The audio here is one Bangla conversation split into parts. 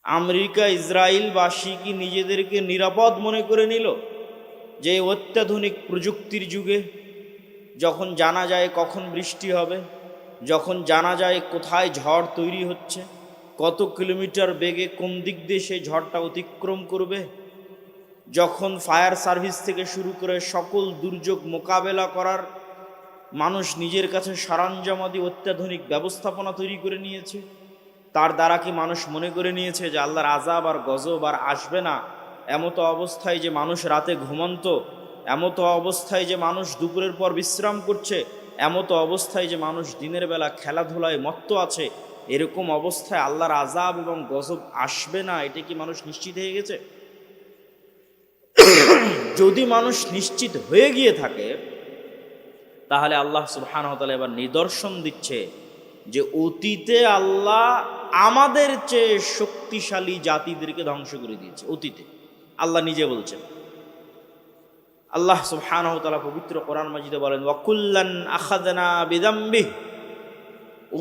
আমেরিকা ইসরায়েলবাসী কি নিজেদেরকে নিরাপদ মনে করে নিল যে অত্যাধুনিক প্রযুক্তির যুগে যখন জানা যায় কখন বৃষ্টি হবে, যখন জানা যায় কোথায় ঝড় তৈরি হচ্ছে, কত কিলোমিটার বেগে কোন দিক দিয়ে সেই ঝড়টা অতিক্রম করবে, যখন ফায়ার সার্ভিস থেকে শুরু করে সকল দুর্যোগ মোকাবেলা করার মানুষ নিজের কাছে সরঞ্জামাদি অত্যাধুনিক ব্যবস্থাপনা তৈরি করে নিয়েছে, তার দ্বারা কি মানুষ মনে করে নিয়েছে যে আল্লাহর আযাব আর গজব আর আসবে না? এমতো অবস্থায় যে মানুষ রাতে ঘুমন্ত, এমতো অবস্থায় যে মানুষ দুপুরের পর বিশ্রাম করছে, এমতো অবস্থায় যে মানুষ দিনের বেলা খেলাধুলায় মত্ত আছে, এরকম অবস্থায় আল্লাহর আযাব এবং গজব আসবে না, এটা কি মানুষ নিশ্চিত হয়ে গেছে? যদি মানুষ নিশ্চিত হয়ে গিয়ে থাকে, তাহলে আল্লাহ সুবহানাহু ওয়া তাআলা এবার নিদর্শন দিচ্ছে যে অতীতে আল্লাহ আমাদের চেয়ে শক্তিশালী জাতিদেরকে ধ্বংস করে দিয়েছে। অতীতে আল্লাহ নিজে বলছেন। আল্লাহ সুবহানাহু ওয়া তাআলা পবিত্র কোরআন মাজিদে বলেন, ওয়াকুল্লান আখাযনা বিযামবিহি,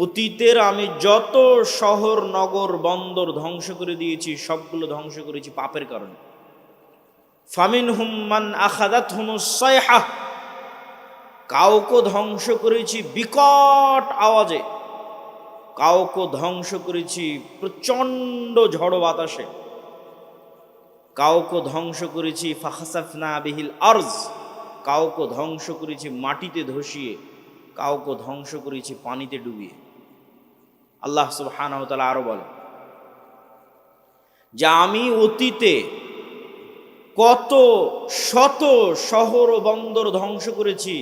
অতীতের আমি যত শহর নগর বন্দর ধ্বংস করে দিয়েছি সবগুলো ধ্বংস করেছি পাপের কারণে। ফামিনহুম মান আখাযাতহুমুস সাইহা, কাউকে ধ্বংস করেছি বিকট আওয়াজে, কাউকে ধ্বংস করেছি প্রচণ্ড ঝড় বাতাসে, কাউকে ধ্বংস করেছি ফাখাসাফনা বিহিল আরজ, কাউকে ধ্বংস করেছি মাটিতে ধসিয়ে, কাউকে ধ্বংস করেছি পানিতে ডুবিয়ে। আল্লাহ সুবহানাহু ওয়া তাআলা আরো বলেন যে আমি অতীতে কত শত শহর ও বন্দর ধ্বংস করেছি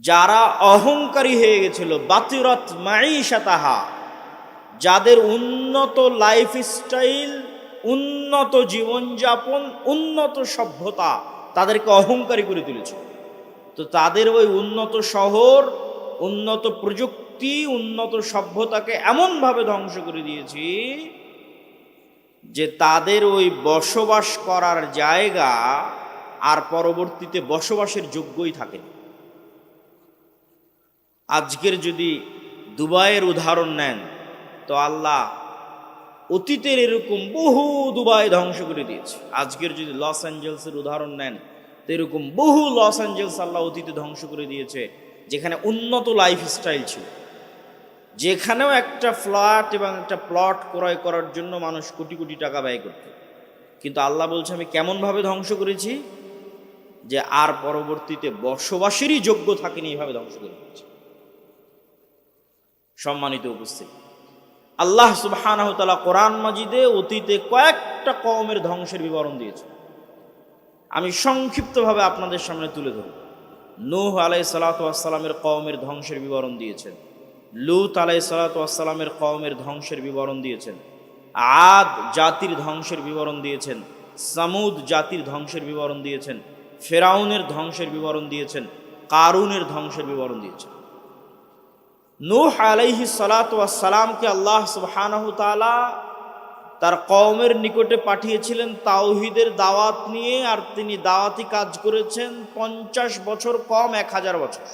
যারা অহংকারী হয়ে গেছিল, বাতিরাত মাঈশাতাহা, যাদের উন্নত লাইফস্টাইল, উন্নত জীবনযাপন, উন্নত সভ্যতা তাদেরকে অহংকারী করে তুলেছে। তো তাদের ওই উন্নত শহর, উন্নত প্রযুক্তি, উন্নত সভ্যতাকে এমনভাবে ধ্বংস করে দিয়েছি যে তাদের ওই বসবাস করার জায়গা আর পরবর্তীতে বসবাসের যোগ্যই থাকে না। আজকের যদি দুবাইয়ের উদাহরণ নেন, তো আল্লাহ অতীতের এরকম বহু দুবাই ধ্বংস করে দিয়েছে। আজকের যদি লস অ্যাঞ্জেলসের উদাহরণ নেন, তো এরকম বহু লস অ্যাঞ্জেলস আল্লাহ অতীতে ধ্বংস করে দিয়েছে, যেখানে উন্নত লাইফস্টাইল ছিল, যেখানেও একটা ফ্ল্যাট এবং একটা প্লট ক্রয় করার জন্য মানুষ কোটি কোটি টাকা ব্যয় করত। কিন্তু আল্লাহ বলছে আমি কেমনভাবে ধ্বংস করেছি যে আর পরবর্তীতে বসবাসেরই যোগ্য থাকেনি, এইভাবে ধ্বংস করে দিয়েছে। সম্মানিত উপস্থিতি, আল্লাহ সুবহানাহু ওয়া তাআলা কোরআন মাজিদে অতীতে কয়েকটা কওমের ধ্বংসের বিবরণ দিয়েছে। আমি সংক্ষিপ্তভাবে আপনাদের সামনে তুলে ধরব। নূহ আলাইহিস সালাতু ওয়াস সালামের কওমের ধ্বংসের বিবরণ দিয়েছেন, লূত আলাইহিস সালাতু ওয়াস সালামের কওমের ধ্বংসের বিবরণ দিয়েছেন, আদ জাতির ধ্বংসের বিবরণ দিয়েছেন, সামুদ জাতির ধ্বংসের বিবরণ দিয়েছেন, ফেরাউনের ধ্বংসের বিবরণ দিয়েছেন, কারুনের ধ্বংসের বিবরণ দিয়েছেন। নূহ আলাইহিস সালাতু ওয়াস সালামকে আল্লাহ সুবহানাহু ওয়া তাআলা তার কওমের নিকটে পাঠিয়েছিলেন তাওহীদের দাওয়াত নিয়ে, আর তিনি দাওয়াতি কাজ করেছেন 50 বছর কম 1000 বছর,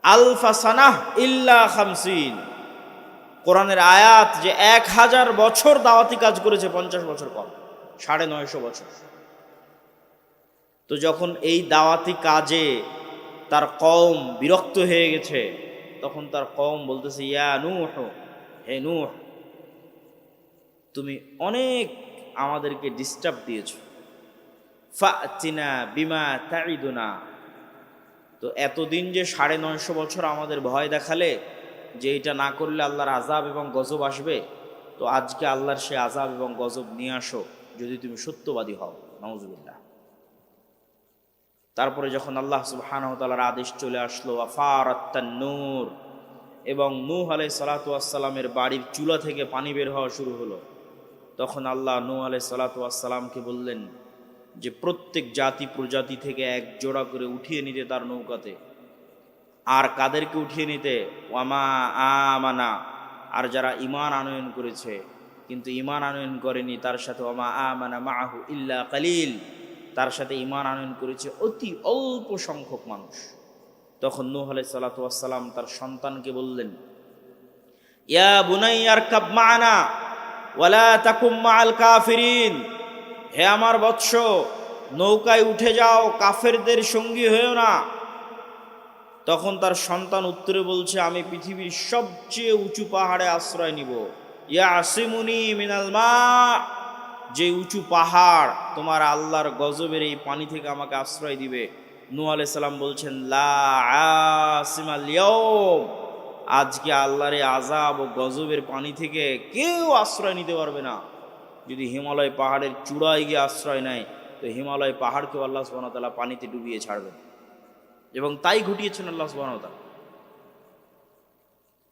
আলফা সানাহ ইল্লা 50। কোরআনের আয়াত যে 1000 বছর দাওয়াতি কাজ করেছে, 50 বছর কম, 950 বছর। তো যখন এই দাওয়াতি কাজে তার কওম বিরক্ত হয়ে গেছে, তখন তার কওম বলতেছে, ইয়া নূহ, হে নূহ, তুমি অনেক আমাদেরকে ডিস্টার্ব দিয়েছো, ফাতিনা বিমা তাইদুনা, তো এতদিন যে 950 বছর আমাদের ভয় দেখালে যে এটা না করলে আল্লাহর আযাব এবং গজব আসবে, তো আজকে আল্লাহর সে আযাব এবং গজব নিয়ে আসো যদি তুমি সত্যবাদী হও। নাউযুবিল্লাহ। তারপরে যখন আল্লাহ সুবহানাহু ওয়া তাআলার আদেশ চলে আসলো, আফারাত তান্নূর, এবং নূহ আলাইহিস সালাতু ওয়াস সালামের বাড়ির চুলা থেকে পানি বের হওয়া শুরু হলো, তখন আল্লাহ নূহ আলাইহিস সালাতু ওয়াস সালামকে বললেন যে প্রত্যেক জাতি প্রজাতি থেকে এক জোড়া করে উঠিয়ে নিতে তার নৌকাতে। আর কাদেরকে উঠিয়ে নিতে? ওয়ামা আমানা, আর যারা ঈমান আনয়ন করেছে কিন্তু ঈমান আনয়ন করেনি তার সাথে, ওয়ামা আমানা মাআহু ইল্লা কালিল, তার সাথে ঈমান আনয়ন করেছে অতি অল্প সংখ্যক মানুষ। তখন নূহ আলাইহিস সালাতু ওয়াস সালাম তার সন্তানকে বললেন ইয়া বুনাইয়া আরকাব মা'না ওয়ালা তাকুম মা'আল কাফিরিন, হে আমার বৎস নৌকায় উঠে যাও, কাফেরদের সঙ্গী হয়েও না। তখন তার সন্তান উত্তরে বলছে, আমি পৃথিবীর সবচেয়ে উঁচু পাহাড়ে আশ্রয় নিব। ইয়া আসিমুনি মিনাল মা, যে উঁচু পাহাড় তোমার আল্লাহর গজবের এই পানি থেকে আমাকে আশ্রয় দিবে। নূহ আলাইহিস সালাম বলছেন, লা আসিমাল ইয়াউম, আজকে আল্লাহর এই আযাব ও গজবের পানি থেকে কেউ আশ্রয় নিতে পারবে না। যদি হিমালয় পাহাড়ের চূড়ায় গিয়ে আশ্রয় নেয়, তো হিমালয় পাহাড়কেও আল্লাহ সুবহানাহু ওয়া তাআলা পানিতে ডুবিয়ে ছাড়বেন। এবং তাই ঘটিয়েছেন আল্লাহ সুবহানাহু ওয়া তাআলা।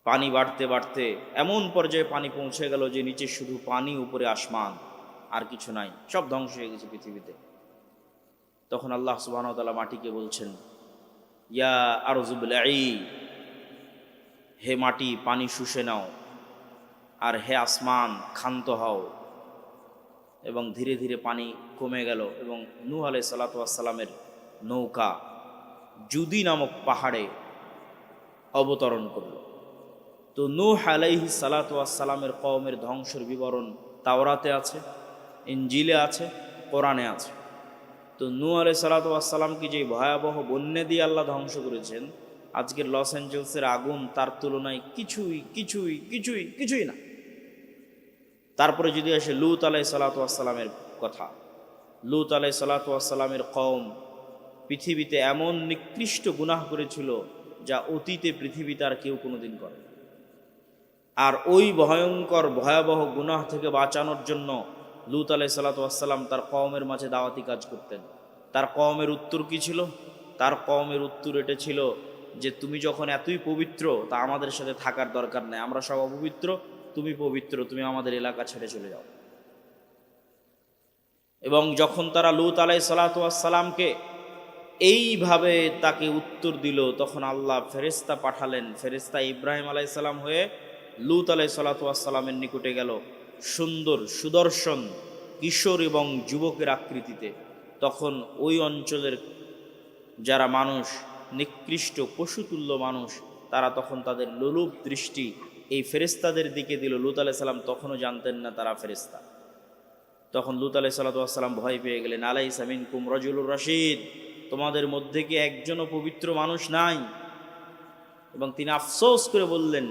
পানি বাড়তে বাড়তে এমন পর্যায়ে পানি পৌঁছে গেল যে নিচে শুধু পানি, উপরে আসমান, আর কিছু নাই, সব ধ্বংস হয়ে গেছে পৃথিবীতে। তখন আল্লাহ সুবহানাহু ওয়া তাআলা মাটিকে বলছেন, ইয়া আরযু বলঈ, হে মাটি পানি শুষে নাও, আর হে আসমান ক্ষান্ত হও। এবং ধীরে ধীরে পানি কমে গেল এবং নূহ আলাইহিস সালাতু ওয়াস সালামের নৌকা জুদি নামক পাহাড়ে অবতরণ করল। তো নূহ আলাইহিস সালাতু ওয়াস সালামের কওমের ধ্বংসের বিবরণ তাওরাতে আছে, ইনজিলে আছে, কোরআনে আছে। তো নূহ আলাইহিস সালাতু ওয়াস সালামকে যে ভয়াবহ বন্যা দিয়ে আল্লাহ ধ্বংস করেছেন, আজকের লস অ্যাঞ্জেলসের আগুন তার তুলনায় কিছুই কিছুই কিছুই কিছুই না। তারপরে যদি আসে লূত আলাইহিস সালাতু ওয়াস সালামের কথা, লূত আলাইহিস সালাতু ওয়াস সালামের কওম পৃথিবীতে এমন নিকৃষ্ট গুনাহ করেছিল যা অতীতে পৃথিবীতে আর কেউ কোনোদিন করে। আর ওই ভয়ঙ্কর ভয়াবহ গুনাহ থেকে বাঁচানোর জন্য লূত আলাইহিস সালাতু ওয়াস সালাম তার কওমের মাঝে দাওয়াতি কাজ করতেন। তার কওমের উত্তর কি ছিল? তার কওমের উত্তর এটা ছিল যে, তুমি যখন এতই পবিত্র, তা আমাদের সাথে থাকার দরকার নেই, আমরা সব অপবিত্র, তুমি পবিত্র, তুমি আমাদের এলাকা ছেড়ে চলে যাও। এবং যখন তারা লূত আলাইহিস সালাতু ওয়াস সালামকে এইভাবে তাকে উত্তর দিল, তখন আল্লাহ ফেরেশতা পাঠালেন। ফেরেশতা ইব্রাহিম আলাইহিস সালাম হয়ে লূত আলাইহিস সালাতু ওয়াস সালামের নিকটে গেল, সুন্দর সুদর্শন কিশোর এবং যুবকের আকৃতিতে। তখন ওই অঞ্চলের যারা মানুষ, নিকৃষ্ট পশুতুল্য মানুষ, তারা তখন তাদের লোলুপ দৃষ্টি এই ফেরেশতাদের দিকে দিল। লূত আলাইহিস সালাম তখনও জানতেন না তারা ফেরেশতা। তখন লূত আলাইহিস সালাতু ওয়াস সালাম ভয় পেয়ে গেলেন, আলাইসা মিনকুম রাজুলুর রাশীদ, তোমাদের মধ্যে কি একজনও পবিত্র মানুষ নাই? এবং তিনি আফসোস করে বললেন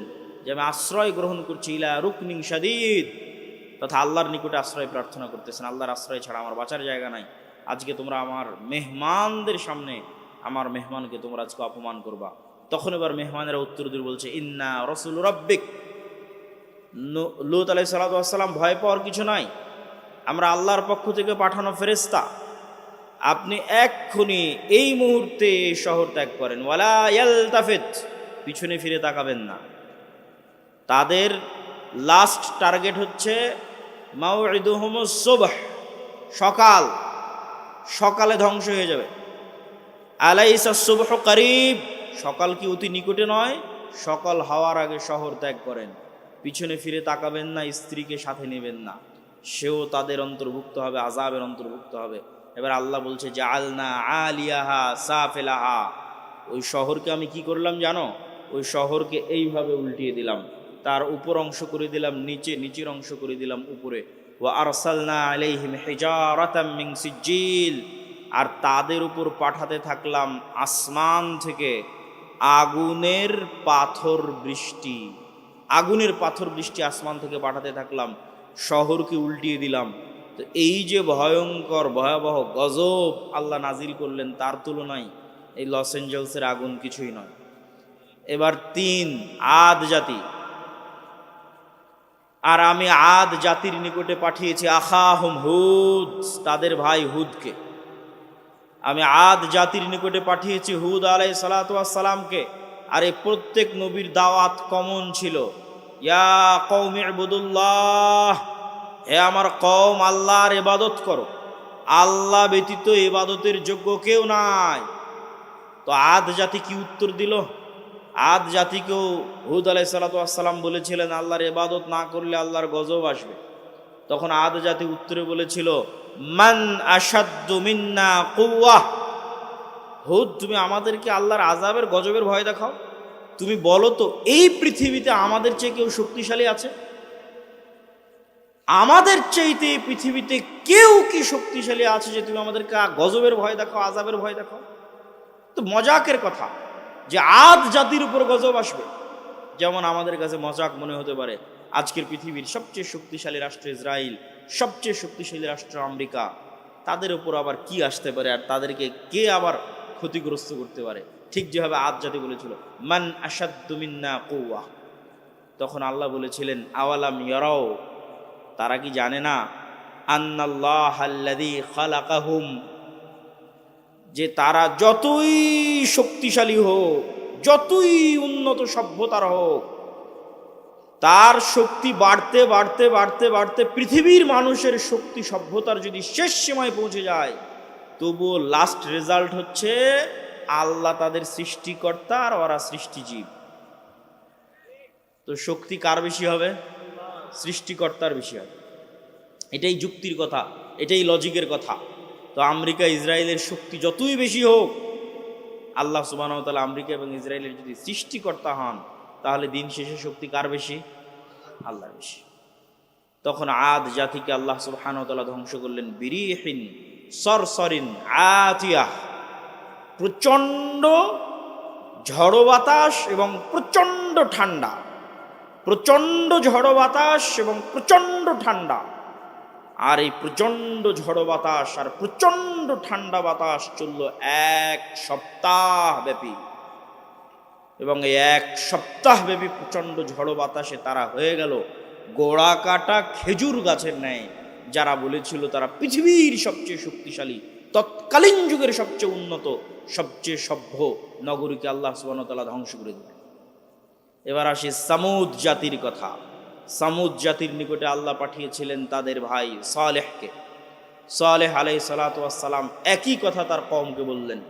যে, আমি আশ্রয় গ্রহণ করছি ইলা রুকনিন শাদীদ, তথা আল্লাহর নিকটে আশ্রয় প্রার্থনা করতেছেন। আল্লাহর আশ্রয় ছাড়া আমার বাঁচার জায়গা নাই। আজকে তোমরা আমার মেহমানদের সামনে আমার মেহমানকে তোমরা আজকে অপমান করবা। তখন এবার মেহমানেরা উত্তর দিয়ে বলছে, ইন্না রাসূলু রাব্বিক। লূত আলাইহিস সালাতু ওয়াস সালাম, ভয় পাওয়ার কিছু নাই, আমরা আল্লাহর পক্ষ থেকে পাঠানো ফেরেশতা। আপনি এক্ষুনি এই মুহূর্তে এই শহর ত্যাগ করেন। ওয়ালা ইয়ালতাফিত, পিছনে ফিরে তাকাবেন না। তাদের লাস্ট টার্গেট হচ্ছে মাউইদুহুমুস সুবহ, সকাল, সকালে ধ্বংস হয়ে যাবে। আলাইসাস সুবহু করিব, সকাল কি অতি নিকটে নয়? সকাল হওয়ার আগে শহর ত্যাগ করেন, পিছনে ফিরে তাকাবেন না, স্ত্রীকে সাথে নেবেন না, সেও তাদের অন্তর্ভুক্ত হবে, আযাবের অন্তর্ভুক্ত হবে। এবার আল্লাহ বলছে, জাআলনা আলিয়াহা সাফিলাহা, ওই শহরকে আমি কি করলাম জানো? ওই শহরকে এইভাবে উল্টিয়ে দিলাম, তার উপর অংশ করে দিলাম নিচে, নিচের অংশ করে দিলাম উপরে। ওয়া আরসালনা আলাইহিম হিজারাতাম মিন সিজ্জিল, আর তাদের উপর পাঠাতে থাকলাম আসমান থেকে আগুনের পাথর বৃষ্টি। আগুনের পাথর বৃষ্টি আসমান থেকে পাঠাতে থাকলাম, শহরকে উল্টিয়ে দিলাম। তো এই যে ভয়ঙ্কর ভয়াবহ গজব আল্লাহ নাজিল করলেন, তার তুলনায় এই লস অ্যাঞ্জেলসের আগুন কিছুই নয়। এবার 3 আদ জাতি, আর আমি আদ জাতির নিকটে পাঠিয়েছি আখাহুম হুদ, তাদের ভাই হুদকে। আমি আদ জাতির নিকটে পাঠিয়েছি হুদ আলাইহিস সালাতু ওয়াস সালামকে। আর এই প্রত্যেক নবীর দাওয়াত কমন ছিল, ইয়া কওমি ইবুদুল্লাহ, হে আমার কওম আল্লাহর ইবাদত করো, আল্লাহ ব্যতীত ইবাদতের যোগ্য কেউ নাই। তো আদ জাতি কি উত্তর দিল? আদ জাতিকেও হুদ আলাইহিস সালাতু ওয়াস সালাম বলেছিলেন, আল্লাহর ইবাদত না করলে আল্লাহর গজব আসবে। তখন আদ জাতি উত্তরে বলেছিল, মান আশাদ্দু মিন্না কুওয়া, হুদ তুমি আমাদেরকে আল্লাহর আযাবের গজবের ভয় দেখাও। তুমি বলো তো, এই পৃথিবীতে আমাদের চেয়ে কেউ শক্তিশালী আছে? আমাদের চাইতে এই পৃথিবীতে কেউ কি শক্তিশালী আছে যে তুমি আমাদেরকে গজবের ভয় দেখো, আযাবের ভয় দেখো? তো মজাকের কথা যে আদ জাতির উপর গজব আসবে। যেমন আমাদের কাছে মজাক মনে হতে পারে আজকের পৃথিবীর সবচেয়ে শক্তিশালী রাষ্ট্র ইসরায়েল, সবচেয়ে শক্তিশালী রাষ্ট্র আমেরিকা, তাদের উপর আবার কি আসতে পারে, আর তাদেরকে কে আবার ক্ষতিগ্রস্ত করতে পারে? ঠিক যেভাবে আদ জাতি বলেছিল মান আশাদ্দু মিন্না কুওয়া, তখন আল্লাহ বলেছিলেন আওয়ালাম ইয়ারাও, তারা কি জানে না আন্নাল্লাহাল্লাযী খালাকাহুম, যে তারা যতই শক্তিশালী হোক, যতই উন্নত সভ্যতার হোক, তার শক্তি বাড়তে বাড়তে বাড়তে বাড়তে পৃথিবীর মানুষের শক্তি সভ্যতার যদি শেষ সীমায় পৌঁছে যায়, তবুও লাস্ট রেজাল্ট হচ্ছে আল্লাহ তাদের সৃষ্টিকর্তা আর ওরা সৃষ্টিজীব। তো শক্তি কার বেশি হবে? সৃষ্টিকর্তার বেশি হবে। এটাই যুক্তির কথা, এটাই লজিকের কথা। তো আমেরিকা ইসরায়েলের শক্তি যতই বেশি হোক, আল্লাহ সুবহানাহু ওয়া তাআলা আমেরিকা এবং ইসরায়েলের যদি সৃষ্টিকর্তা হন, তাহলে দিন শেষে শক্তি কার বেশি? আল্লাহর বেশি। তখন আদ জাতিকে আল্লাহ সুবহানাহু ওয়া তাআলা ধ্বংস করলেন বিরিহিন সরসরিন আতিয়াহ, প্রচণ্ড ঝড়ো বাতাস এবং প্রচণ্ড ঠান্ডা, প্রচণ্ড ঝড়ো বাতাস এবং প্রচণ্ড ঠান্ডা। আর এই প্রচণ্ড ঝড়ো বাতাস আর প্রচণ্ড ঠান্ডা বাতাস চলল 1 সপ্তাহ ব্যাপী, এবং এই 1 সপ্তাহ ব্যাপী প্রচণ্ড ঝড়ো বাতাসে তারা হয়ে গেল গোড়া কাটা খেজুর গাছের ন্যায়। যারা বলেছিল তারা পৃথিবীর সবচেয়ে শক্তিশালী, তৎকালীন যুগের সবচেয়ে উন্নত, সবচেয়ে সভ্য নগরীকে আল্লাহ সুবহানাহু ওয়া তাআলা ধ্বংস করে দিলেন। এবার আসি সামুদ জাতির কথা। সামুদ জাতির নিকটে আল্লাহ পাঠিয়েছিলেন তাদের ভাই সালেহকে। সালেহ আলাইহিস সালাতু ওয়াস সালাম একই কথা তার কওমকে বললেন,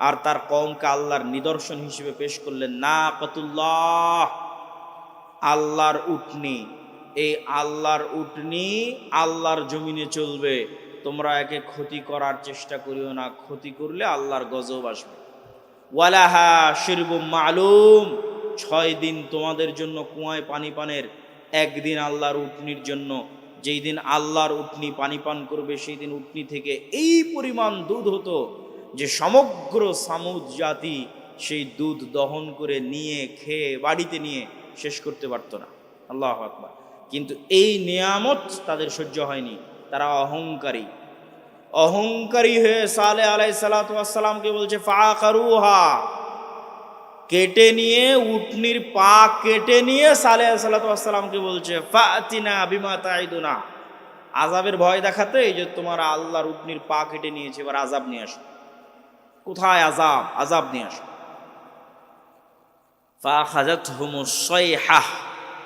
আর তার কওমকে আল্লাহর নিদর্শন হিসেবে পেশ করলেন নাকাতুল্লাহ, আল্লাহর উটনি। এই আল্লাহর উটনি আল্লাহর জমিনে চলবে, তোমরা একে ক্ষতি করার চেষ্টা করিও না, ক্ষতি করলে আল্লাহর গজব আসবে। ওয়ালাহা শিরবুম মালুম, 6 দিন তোমাদের জন্য কুয়ায় পানি পানের, একদিন আল্লাহর উটনির জন্য। যেই দিন আল্লাহর উটনি পানি পান করবে, সেই দিন উটনি থেকে এই পরিমাণ দুধ হতো যে সমগ্র সামুদ জাতি সেই দুধ দহন করে নিয়ে খেয়ে বাড়িতে নিয়ে শেষ করতে পারত না। আল্লাহু আকবার। কিন্তু এই নিয়ামত তাদের সহ্য হয়নি, তারা অহংকারী। অহংকারী হয়ে সালেহ আলাইহিস সালাতু ওয়াস সালামকে বলছে ফাআকারুহা, কেটে নিয়ে, উটনির পা কেটে নিয়ে সালেহ আলাইহিস সালাতু ওয়াস সালামকে বলছে ফাতিনা বিমা তাইদুনা, আযাবের ভয় দেখাতে এই যে তোমার আল্লাহর উটনির পা কেটে নিয়েছে, এবার আযাব নিয়ে আসো। কোথায় আযাব? আযাব নিয়ে আসো। ফাখাযাতহুমুস সাইহা,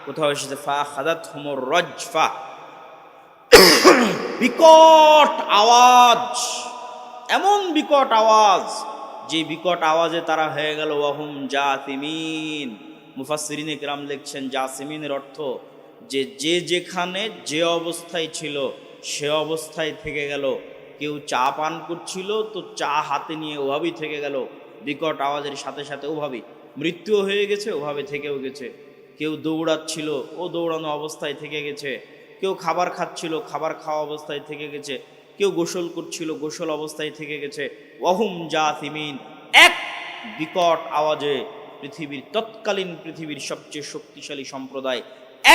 কোথাও এসেছে ফাখাযাতহুমুর রাজফা, বিকট আওয়াজ, এমন বিকট আওয়াজ যে বিকট আওয়াজে তারা হয়ে গেল ওয়াহুম জাসিমিন। মুফাসসিরিনে কেরাম লিখছেন জাসিমিনের অর্থ যে যে যেখানে যে অবস্থায় ছিল সে অবস্থায় থেকে গেল। কেউ চা পান করছিল তো চা হাতে নিয়ে ওভাবেই থেকে গেল, বিকট আওয়াজের সাথে সাথে ওভাবেই মৃত্যু হয়ে গেছে, ওভাবে থেকেও গেছে। কেউ দৌড়াচ্ছিল, ও দৌড়ানো অবস্থায় থেকে গেছে। কেউ খাবার খাচ্ছিল, খাবার খাওয়া অবস্থায় থেকে গেছে। কেউ গোসল করছিল, গোসল অবস্থায় থেকে গেছে। ওয়াহুম জাসিমিন, এক বিকট আওয়াজে পৃথিবীর তৎকালীন পৃথিবীর সবচেয়ে শক্তিশালী সম্প্রদায়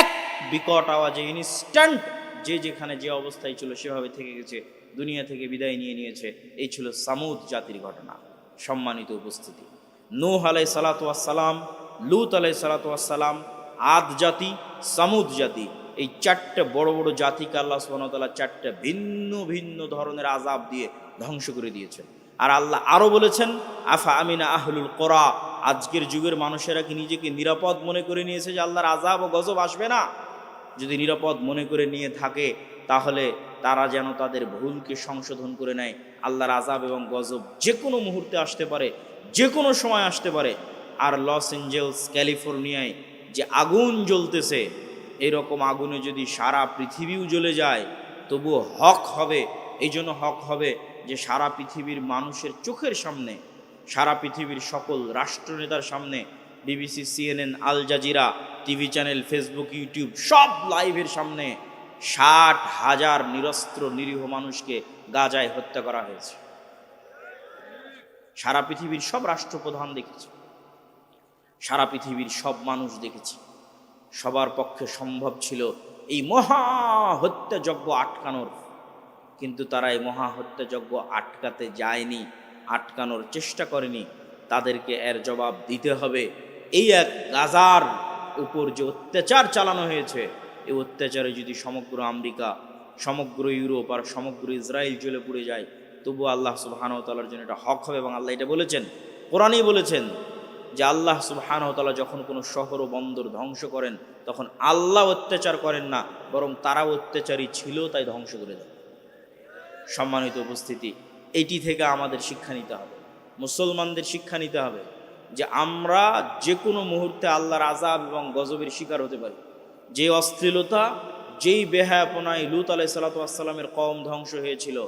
এক বিকট আওয়াজে ইনস্ট্যান্ট যে যেখানে যে অবস্থায় ছিল সেভাবে থেকে গেছে, দুনিয়া থেকে বিদায় নিয়ে নিয়েছে। এই ছিল সামুদ জাতির ঘটনা। সম্মানিত উপস্থিতি, নূহ আলাইহিস সালাতু ওয়াস সালাম, লূত আলাইহিস সালাতু ওয়াস সালাম, আদ জাতি, সামুদ জাতি, এই 4টে বড় বড় জাতিকে আল্লাহ সুবহানাহু ওয়া তাআলা 4টে ভিন্ন ভিন্ন ধরনের আযাব দিয়ে ধ্বংস করে দিয়েছেন। আর আল্লাহ আরও বলেছেন আফা আমিনা আহলুল কোরা, আজকের যুগের মানুষেরা কি নিজেকে নিরাপদ মনে করে নিয়েছে যে আল্লাহর আযাব ও গজব আসবে না? যদি নিরাপদ মনে করে নিয়ে থাকে তাহলে তারা যেন তাদের ভুলকে সংশোধন করে নেয়। আল্লাহর আযাব এবং গজব যে কোনো মুহূর্তে আসতে পারে, যে কোনো সময় আসতে পারে। আর লস এঞ্জেলস ক্যালিফোর্নিয়ায় যে আগুন জ্বলতেছে, এরকম আগুনে যদি সারা পৃথিবীও জ্বলে যায় তবুও হক হবে। এই জন্য হক হবে যে সারা পৃথিবীর মানুষের চোখের সামনে, সারা পৃথিবীর সকল রাষ্ট্রনেতার সামনে BBC, CNN, Al Jazeera, TV channel, Facebook, YouTube সব লাইভের সামনে 60,000 নিরস্ত্র নিরীহ মানুষকে গাজায় হত্যা করা হয়েছে। সারা পৃথিবীর সব রাষ্ট্রপ্রধান দেখেছে, সারা পৃথিবীর সব মানুষ দেখেছে। সবার পক্ষে সম্ভব ছিল এই মহা হত্যাযজ্ঞ আটকানোর, কিন্তু তারা এই মহা হত্যাযজ্ঞ আটকাতে যায়নি, আটকানোর চেষ্টা করেনি। তাদেরকে এর জবাব দিতে হবে। এই এক গাজার উপর যে অত্যাচার চালানো হয়েছে, এই অত্যাচারে যদি সমগ্র আমেরিকা, সমগ্র ইউরোপ আর সমগ্র ইসরায়েল জ্বলে পুড়ে যায়, তবু আল্লাহ সুবহানাহু ওয়া তাআলার জন্য এটা হক হবে। এবং আল্লাহ এটা বলেছেন, কোরআনেই বলেছেন যে আল্লাহ সুবহানাহু ওয়া তাআলা যখন কোনো শহর ও বন্দর ধ্বংস করেন, তখন আল্লাহ অত্যাচার করেন না, বরং তারা অত্যাচারী ছিল তাই ধ্বংস করে দেন। সম্মানিত উপস্থিতি, এইটি থেকে আমাদের শিক্ষা নিতে হবে, মুসলমানদের শিক্ষা নিতে হবে যে আমরা যে কোনো মুহূর্তে আল্লাহর আযাব এবং গজবের শিকার হতে পারি। যে অশ্লীলতা, যেই বেহায়াপনায় লূত আলাইহিস সালাতু ওয়াস সালামের কওম ধ্বংস হয়েছিল,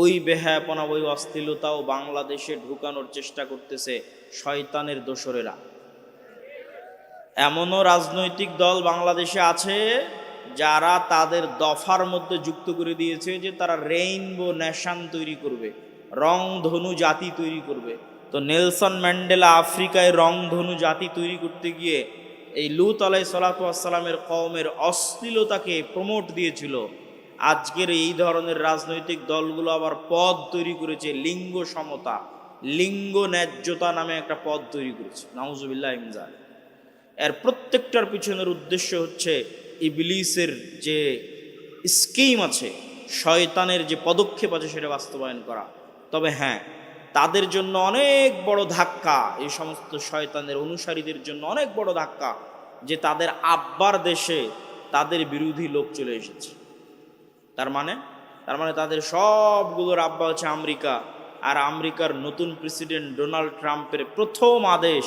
ওই বেহায়াপনা, ওই অশ্লীলতাও বাংলাদেশে ঢুকানোর চেষ্টা করতেছে শয়তানের দোসরেরা। এমনও রাজনৈতিক দল বাংলাদেশে আছে যারা তাদের দফার মধ্যে যুক্ত করে দিয়েছে যে তারা রেইনবো নেশন তৈরি করবে, রংধনু জাতি তৈরি করবে। তো নেলসন ম্যান্ডেলা আফ্রিকায় রংধনু জাতি তৈরি করতে গিয়ে এই লূত আলাইহিস সালাতু ওয়াস সালামের কওমের অশ্লীলতাকে প্রমোট দিয়েছিল। আজকের এই ধরনের রাজনৈতিক দলগুলো আবার পদ তৈরি করেছে লিঙ্গ সমতা, লিঙ্গ ন্যায্যতা নামে একটা পদ তৈরি করেছে। নাউজুবিল্লাহ মিন যালিক। এর প্রত্যেকটার পিছনের উদ্দেশ্য হচ্ছে ইবলিসের যে স্কিম আছে, শয়তানের যে পদক্ষেপ আছে, সেটা বাস্তবায়ন করা। তবে হ্যাঁ, তাদের জন্য অনেক বড় ধাক্কা, এই সমস্ত শয়তানের অনুসারীদের জন্য অনেক বড় ধাক্কা যে তাদের আব্বার দেশে তাদের বিরোধী লোক চলে এসেছে। তার মানে তাদের সবগুলোর আব্বা হচ্ছে আমেরিকা। আর আমেরিকার নতুন প্রেসিডেন্ট ডোনাল্ড ট্রাম্পের প্রথম আদেশ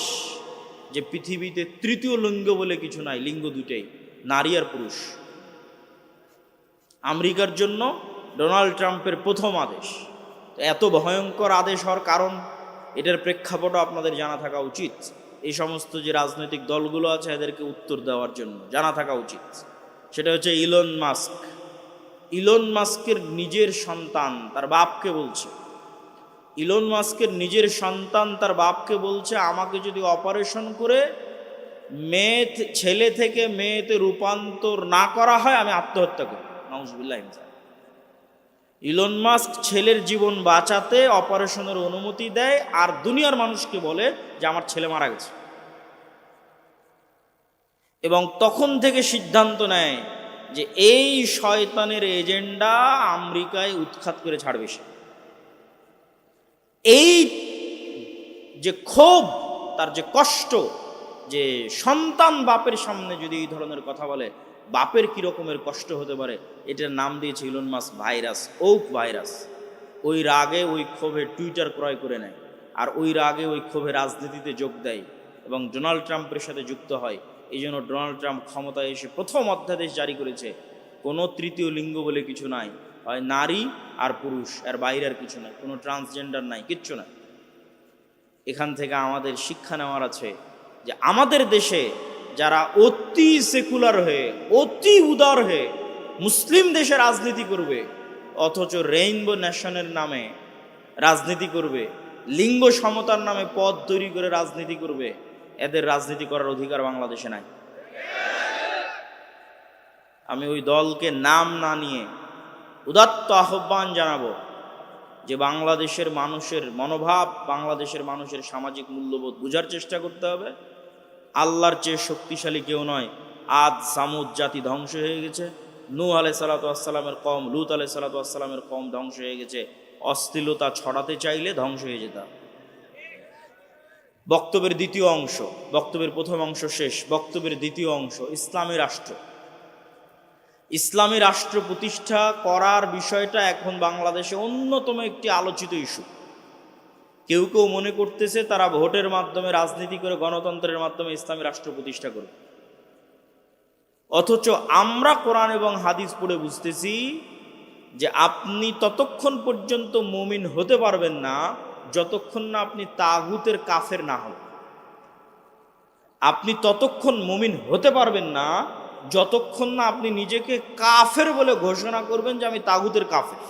যে পৃথিবীতে তৃতীয় লিঙ্গ বলে কিছু নাই, লিঙ্গ দুটেই, নারী আর পুরুষ। আমেরিকার জন্য ডোনাল্ড ট্রাম্পের প্রথম আদেশ। এত ভয়ঙ্কর আদেশ হওয়ার কারণ, এটার প্রেক্ষাপটও আপনাদের জানা থাকা উচিত। এই সমস্ত যে রাজনৈতিক দলগুলো আছে এদেরকে উত্তর দেওয়ার জন্য জানা থাকা উচিত। সেটা হচ্ছে ইলন মাস্ক। ইলন মাস্কের নিজের সন্তান তার বাপকে বলছে, ইলন মাস্কের নিজের সন্তান তার বাপকে বলছে, আমাকে যদি অপারেশন করে ছেলে থেকে মেয়েতে রূপান্তর না করা হয়, আমি আত্মহত্যা করি। নাউজুবিল্লাহ। ইলন মাস্ক ছেলের জীবন বাঁচাতে অপারেশনের অনুমতি দেয় আর দুনিয়ার মানুষকে বলে যে আমার ছেলে মারা গেছে, এবং তখন থেকে সিদ্ধান্ত নেয় যে এই শয়তানের এজেন্ডা আমেরিকায় উৎখাত করে ছাড়বে সে। এই যে ক্ষোভ, তার যে কষ্ট, যে সন্তান বাপের সামনে যদি এই ধরনের কথা বলে, বাপের কি রকমের কষ্ট হতে পারে, এটার নাম দিয়েছে Elon Musk virus, woke virus. ওই রাগে, ওই ক্ষোভে টুইটার ক্রয় করে নেয়, আর ওই রাগে, ওই ক্ষোভে রাজনীতিতে যোগ দেয় এবং ডোনাল্ড ট্রাম্পের সাথে যুক্ত হয়। এই জন্য ডোনাল্ড ট্রাম্প ক্ষমতায় এসে প্রথম অধ্যাদেশ জারি করেছে, কোনো তৃতীয় লিঙ্গ বলে কিছু নাই, হয় নারী আর পুরুষ, এর বাইরে আর কিছু নাই, কোনো ট্রান্সজেন্ডার নাই, কিচ্ছু নাই। এখান থেকে আমাদের শিক্ষা নেওয়ার আছে যে আমাদের দেশে যারা অতি সেকুলার হয়ে, অতি উদার হয়ে মুসলিম দেশে রাজনীতি করবে, অথচ রেইনবো নেশনের নামে রাজনীতি করবে, লিঙ্গ সমতার নামে পদ তৈরি করে রাজনীতি করবে, এদের রাজনীতি করার অধিকার বাংলাদেশে নাই। আমি ওই দলকে নাম না নিয়ে উদাত্ত আহ্বান জানাবো যে বাংলাদেশের মানুষের মনোভাব, বাংলাদেশের মানুষের সামাজিক মূল্যবোধ বুঝার চেষ্টা করতে হবে। আল্লাহর চেয়ে শক্তিশালী কেউ নয়। আদ সামুদ জাতি ধ্বংস হয়ে গেছে, নূহ আলাইহিস সালাতু ওয়াস সালামের কওম, লূত আলাইহিস সালাতু ওয়াস সালামের কওম ধ্বংস হয়ে গেছে। অশ্লীলতা ছড়াতে চাইলে ধ্বংস হয়ে যেত। বক্তব্যের দ্বিতীয় অংশ, বক্তব্যের প্রথম অংশ শেষ, বক্তব্যের দ্বিতীয় অংশ, ইসলামী রাষ্ট্র। ইসলামী রাষ্ট্র প্রতিষ্ঠা করার বিষয়টা এখন বাংলাদেশে অন্যতম একটি আলোচিত ইস্যু। কেউ কেউ মনে করতেছে তারা ভোটের মাধ্যমে, রাজনীতি করে, গণতন্ত্রের মাধ্যমে ইসলামী রাষ্ট্র প্রতিষ্ঠা করবে। অথচ আমরা কোরআন এবং হাদিস পড়ে বুঝতেছি যে আপনি ততক্ষণ পর্যন্ত মুমিন হতে পারবেন না যতক্ষণ না আপনি তাগুতের কাফের না হন। আপনি ততক্ষণ মুমিন হতে পারবেন না যতক্ষণ না আপনি নিজেকে কাফের বলে ঘোষণা করবেন যে আমি তাগুতের কাফের।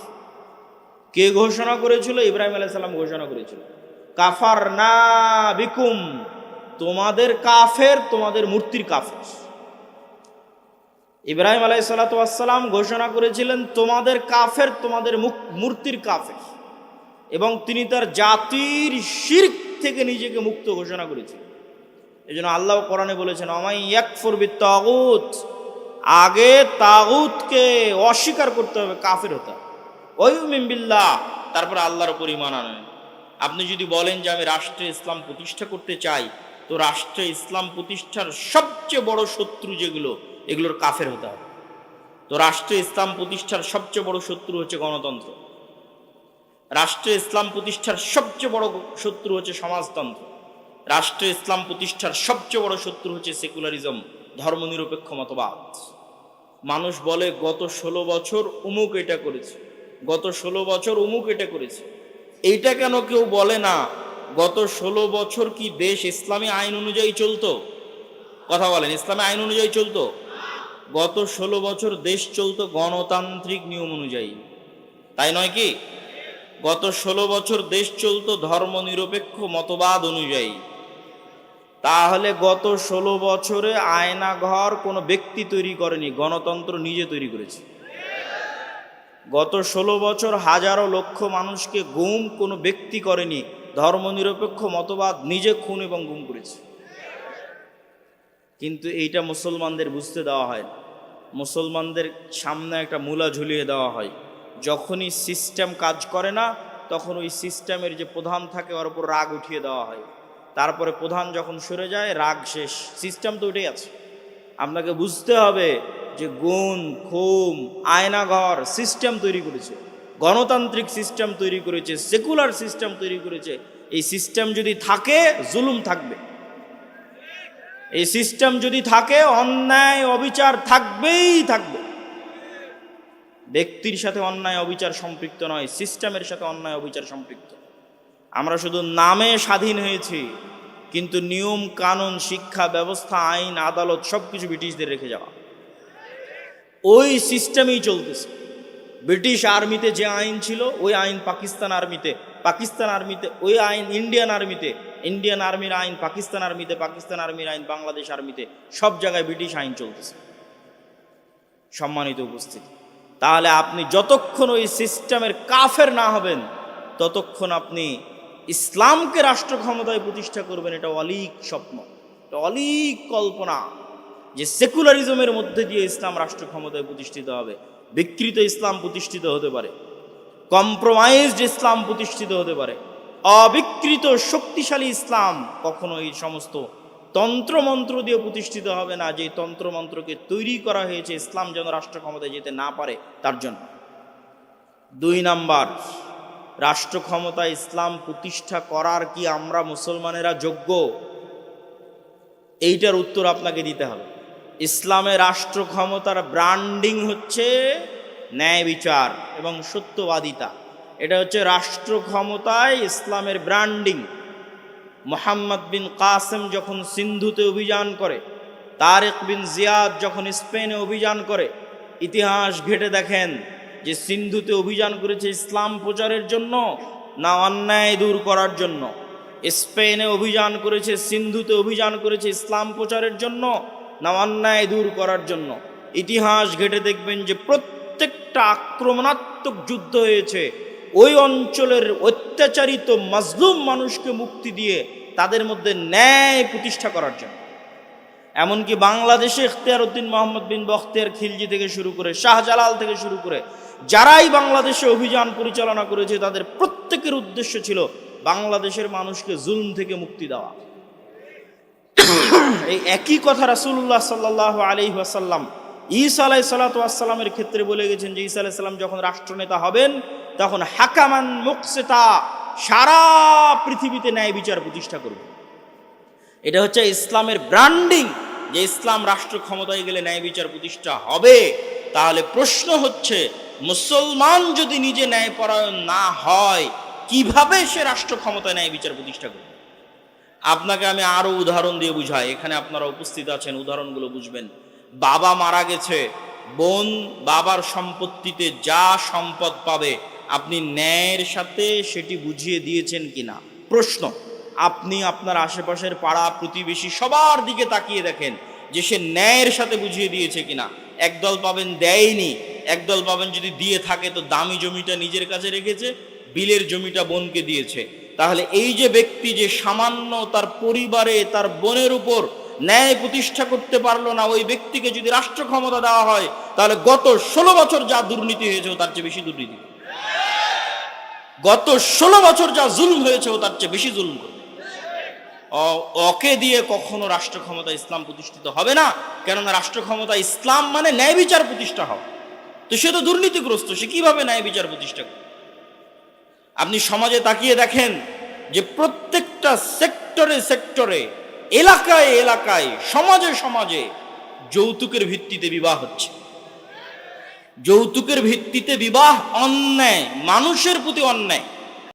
কে ঘোষণা করেছিল? ইব্রাহিম আলাইহিস সালাম ঘোষণা করেছিল, কাফার না বিকুম, তোমাদের কাফের, তোমাদের মূর্তির কাফের। ইব্রাহিম আলাইহিসসালাম ঘোষণা করেছিলেন তোমাদের কাফের, তোমাদের মূর্তির কাফের, এবং তিনি তার জাতির শিরক থেকে নিজেকে মুক্ত ঘোষণা করেছিলেন। এই জন্য আল্লাহ কোরআনে বলেছেন আমাই ইয়াকফুর বিত্তাগুত, আগে তাগুতকে অস্বীকার করতে হবে, কাফের হতে হবে, ওয়ুমিন বিল্লাহ, তারপরে আল্লাহর উপর ঈমান আনবেন। আপনি যদি বলেন যে আমি রাষ্ট্রে ইসলাম প্রতিষ্ঠা করতে চাই, তো রাষ্ট্রে ইসলাম প্রতিষ্ঠার সবচেয়ে বড় শত্রু যেগুলো, এগুলোর কাফের হতে হবে। তো রাষ্ট্রে ইসলাম প্রতিষ্ঠার সবচেয়ে বড় শত্রু হচ্ছে গণতন্ত্র, রাষ্ট্রে ইসলাম প্রতিষ্ঠার সবচেয়ে বড় শত্রু হচ্ছে সমাজতন্ত্র, রাষ্ট্রে ইসলাম প্রতিষ্ঠার সবচেয়ে বড় শত্রু হচ্ছে সেকুলারিজম, ধর্মনিরপেক্ষ মতবাদ। মানুষ বলে গত 16 বছর অমুক এটা করেছে, গত 16 বছর অমুক এটা করেছে। এইটা কেন কেউ বলে না গত 16 বছর কি দেশ ইসলামী আইন অনুযায়ী চলতো? কথা বলেন, ইসলামী আইন অনুযায়ী চলতো? গত 16 বছর দেশ চলতো গণতান্ত্রিক নিয়ম অনুযায়ী, তাই নয় কি? গত 16 বছর দেশ চলতো ধর্মনিরপেক্ষ মতবাদ অনুযায়ী। তাহলে গত 16 বছরে আয়নাঘর কোনো ব্যক্তি তৈরি করেনি, গণতন্ত্র নিজে তৈরি করেছে। গত 16 বছর হাজারো লক্ষ মানুষকে গুম কোনো ব্যক্তি করেনি, ধর্মনিরপেক্ষ মতবাদ নিজে খুন এবং গুম করেছে। কিন্তু এইটা মুসলমানদের বুঝতে দেওয়া হয় না। মুসলমানদের সামনে একটা মূলা ঝুলিয়ে দেওয়া হয়, যখনই সিস্টেম কাজ করে না তখন ওই সিস্টেমের যে প্রধান থাকে ওর উপর রাগ উঠিয়ে দেওয়া হয়, তারপরে প্রধান যখন সরে যায় রাগ শেষ, সিস্টেম তো উঠেই আছে। আপনাকে বুঝতে হবে যে গুণ খুম আয়নাঘর সিস্টেম তৈরি করেছে, গণতান্ত্রিক সিস্টেম তৈরি করেছে, সেকুলার সিস্টেম তৈরি করেছে। এই সিস্টেম যদি থাকে জুলুম থাকবে, এই সিস্টেম যদি থাকে অন্যায় অবিচার থাকবেই থাকবে। ব্যক্তির সাথে অন্যায় অবিচার সম্পৃক্ত নয়, সিস্টেমের সাথে অন্যায় অবিচার সম্পৃক্ত। আমরা শুধু নামে স্বাধীন হয়েছি, কিন্তু নিয়ম কানুন শিক্ষা ব্যবস্থা আইন আদালত সবকিছু ব্রিটিশদের রেখে যাওয়া, ওই সিস্টেমেই চলতেছে। ব্রিটিশ আর্মিতে যে আইন ছিল ওই আইন পাকিস্তান আর্মিতে, পাকিস্তান আর্মিতে ওই আইন ইন্ডিয়ান আর্মিতে, ইন্ডিয়ান আর্মির আইন পাকিস্তান আর্মিতে, পাকিস্তান আর্মির আইন বাংলাদেশ আর্মিতে, সব জায়গায় ব্রিটিশ আইন চলতেছে। সম্মানিত উপস্থিতি, তাহলে আপনি যতক্ষণ ওই সিস্টেমের কাফের না হবেন ততক্ষণ আপনি ইসলামকে রাষ্ট্র ক্ষমতায় প্রতিষ্ঠা করবেন, এটা অলীক স্বপ্ন, এটা অলীক কল্পনা যে সেকুলারিজমের মধ্যে দিয়ে ইসলাম রাষ্ট্র ক্ষমতায় প্রতিষ্ঠিত হবে। বিকৃত ইসলাম প্রতিষ্ঠিত হতে পারে, কম্প্রোমাইজড ইসলাম প্রতিষ্ঠিত হতে পারে, অবিকৃত শক্তিশালী ইসলাম কখনো এই সমস্ত তন্ত্রমন্ত্র দিয়ে প্রতিষ্ঠিত হবে না, যে তন্ত্রমন্ত্রকে তৈরি করা হয়েছে ইসলাম যেন রাষ্ট্র ক্ষমতায় যেতে না পারে তার জন্য। 2 নাম্বার, রাষ্ট্র ক্ষমতায় ইসলাম প্রতিষ্ঠা করার কি আমরা মুসলমানেরা যোগ্য? এইটার উত্তর আপনাকে দিতে হবে। ইসলামের রাষ্ট্র ক্ষমতার ব্র্যান্ডিং হচ্ছে ন্যায় বিচার এবং সত্যবাদিতা, এটা হচ্ছে রাষ্ট্র ক্ষমতায় ইসলামের ব্র্যান্ডিং। মোহাম্মদ বিন কাসেম যখন সিন্ধুতে অভিযান করে, তারেক বিন জিয়াদ যখন স্পেনে অভিযান করে, ইতিহাস ঘেটে দেখেন যে সিন্ধুতে অভিযান করেছে ইসলাম প্রচারের জন্য না অন্যায় দূর করার জন্য? স্পেনে অভিযান করেছে, সিন্ধুতে অভিযান করেছে ইসলাম প্রচারের জন্য না অন্যায় দূর করার জন্য? ইতিহাস ঘেটে দেখবেন যে প্রত্যেকটা আক্রমণাত্মক যুদ্ধ হয়েছে ওই অঞ্চলের অত্যাচারিত মাজলুম মানুষকে মুক্তি দিয়ে তাদের মধ্যে ন্যায় প্রতিষ্ঠা করার জন্য। এমনকি বাংলাদেশে ইখতিয়ার উদ্দিন মোহাম্মদ বিন বখতিয়ার খিলজি থেকে শুরু করে শাহজালাল থেকে শুরু করে যারাই বাংলাদেশে অভিযান পরিচালনা করেছে তাদের প্রত্যেকের উদ্দেশ্য ছিল বাংলাদেশের মানুষকে জুলম থেকে মুক্তি দেওয়া। এই একই কথা রাসূলুল্লাহ সাল্লাল্লাহু আলাইহি ওয়াসাল্লাম ঈসা আলাইহিস সালাতু ওয়াস সালামের ক্ষেত্রে বলে গেছেন যে ঈসা আলাইহিস সালাম যখন রাষ্ট্রনেতা হবেন তখন হাকামান মুকসিতা, সারা পৃথিবীতে ন্যায় বিচার প্রতিষ্ঠা করবে। এটা হচ্ছে ইসলামের ব্র্যান্ডিং, যে ইসলাম রাষ্ট্র ক্ষমতায় গেলে ন্যায় বিচার প্রতিষ্ঠা হবে। তাহলে প্রশ্ন হচ্ছে, মুসলমান যদি নিজে ন্যায়পরায়ণ না হয় কিভাবে সে রাষ্ট্র ক্ষমতায় ন্যায় বিচার প্রতিষ্ঠা করবে? আপনাকে আমি আরো উদাহরণ দিয়ে বুঝাই, এখানে আপনারা উপস্থিত আছেন, উদাহরণগুলো বুঝবেন। বাবা মারা গেছে, বোন বাবার সম্পত্তিতে যা সম্পদ পাবে আপনি ন্যায়ের সাথে সেটি বুঝিয়ে দিয়েছেন কিনা? প্রশ্ন। আপনি আপনার আশেপাশের পাড়া প্রতিবেশী সবার দিকে তাকিয়ে দেখেন যে সে ন্যায়ের সাথে বুঝিয়ে দিয়েছে কিনা। একদল পাবেন দেয়নি, একদল পাবেন যদি দিয়ে থাকে তো দামি জমিটা নিজের কাছে রেখেছে, বিলের জমিটা বোনকে দিয়েছে। তাহলে এই যে ব্যক্তি যে সামান্য তার পরিবারে তার বোনের উপর ন্যায় প্রতিষ্ঠা করতে পারলো না, ওই ব্যক্তিকে যদি রাষ্ট্র ক্ষমতা দেওয়া হয় তাহলে গত 16 বছর যা দুর্নীতি হয়েছে তার চেয়ে বেশি দুর্নীতি, গত 16 বছর যা জুলুম হয়েছে তার চেয়ে বেশি জুলুম করবে। ওকে দিয়ে কখনো রাষ্ট্র ক্ষমতা ইসলাম প্রতিষ্ঠিত হবে না, কেননা রাষ্ট্র ক্ষমতা ইসলাম মানে ন্যায় বিচার প্রতিষ্ঠা হবে। তো সে তো দুর্নীতিগ্রস্ত, সে কিভাবে ন্যায় বিচার প্রতিষ্ঠা করবে? আপনি সমাজে তাকিয়ে দেখেন যে প্রত্যেকটা সেক্টরে সেক্টরে, এলাকায় এলাকায়, সমাজে সমাজে যৌতুকের ভিত্তিতে বিবাহ হচ্ছে। যৌতুকের ভিত্তিতে বিবাহ অন্যায়, মানুষের প্রতি অন্যায়।